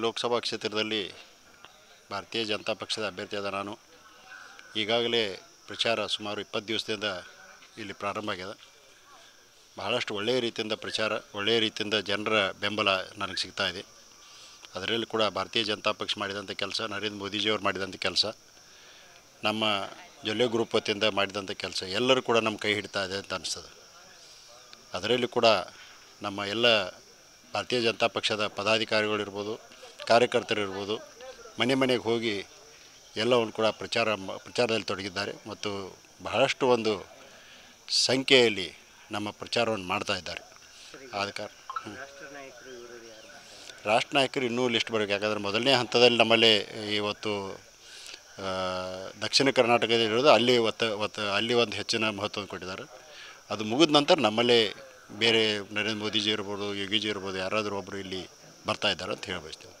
ಲೋಕಸಭಾ ಕ್ಷೇತ್ರದಲ್ಲಿ ಭಾರತೀಯ ಜನತಾ ಪಕ್ಷದ ಅಭ್ಯರ್ಥಿಯಾದ ನಾನು ಈಗಾಗಲೇ ಪ್ರಚಾರ ಸುಮಾರು 20 ದಿವಸದಿಂದ ಇಲ್ಲಿ ಪ್ರಾರಂಭ ಆಗಿದೆ. ಬಹಳಷ್ಟು ಒಳ್ಳೆಯ ರೀತಿಯಿಂದ ಪ್ರಚಾರ, ಒಳ್ಳೆಯ ರೀತಿಯಿಂದ ಜನರ ಬೆಂಬಲ ನನಗೆ ಸಿಗ್ತಾ ಇದೆ. ಅದರಲ್ಲಿ ಕೂಡ ಭಾರತೀಯ ಜನತಾ ಪಕ್ಷ ಮಾಡಿದಂಥ ಕೆಲಸ, ನರೇಂದ್ರ ಮೋದಿಜಿಯವರು ಮಾಡಿದಂಥ ಕೆಲಸ, ನಮ್ಮ ಜೊಲ್ಲೆ ಗ್ರೂಪ್ ವತಿಯಿಂದ ಮಾಡಿದಂಥ ಕೆಲಸ ಎಲ್ಲರೂ ಕೂಡ ನಮ್ಮ ಕೈ ಹಿಡ್ತಾ ಇದೆ ಅಂತ ಅನಿಸ್ತದೆ. ಅದರಲ್ಲಿ ಕೂಡ ನಮ್ಮ ಎಲ್ಲ ಭಾರತೀಯ ಜನತಾ ಪಕ್ಷದ ಪದಾಧಿಕಾರಿಗಳಿರ್ಬೋದು, ಕಾರ್ಯಕರ್ತರಿರ್ಬೋದು, ಮನೆ ಮನೆಗೆ ಹೋಗಿ ಎಲ್ಲವನ್ನು ಕೂಡ ಪ್ರಚಾರದಲ್ಲಿ ತೊಡಗಿದ್ದಾರೆ ಮತ್ತು ಬಹಳಷ್ಟು ಒಂದು ಸಂಖ್ಯೆಯಲ್ಲಿ ನಮ್ಮ ಪ್ರಚಾರವನ್ನು ಮಾಡ್ತಾ ಇದ್ದಾರೆ. ಆದ ಕಾರಣ ರಾಷ್ಟ್ರ ನಾಯಕರು ಇನ್ನೂ ಲಿಸ್ಟ್ ಬರಬೇಕು. ಯಾಕಂದರೆ ಮೊದಲನೇ ಹಂತದಲ್ಲಿ ನಮ್ಮಲ್ಲಿ ಇವತ್ತು ದಕ್ಷಿಣ ಕರ್ನಾಟಕದಲ್ಲಿ ಇರೋದು ಅಲ್ಲಿ ಒಂದು ಹೆಚ್ಚಿನ ಮಹತ್ವವನ್ನು ಕೊಟ್ಟಿದ್ದಾರೆ. ಅದು ಮುಗಿದ ನಂತರ ನಮ್ಮಲ್ಲೇ ಬೇರೆ ನರೇಂದ್ರ ಮೋದಿಜಿ ಇರ್ಬೋದು, ಯೋಗಿಜಿ ಇರ್ಬೋದು, ಯಾರಾದರೂ ಒಬ್ಬರು ಇಲ್ಲಿ ಬರ್ತಾ ಇದ್ದಾರೆ ಅಂತ ಹೇಳಬಯಸ್ತೀವಿ.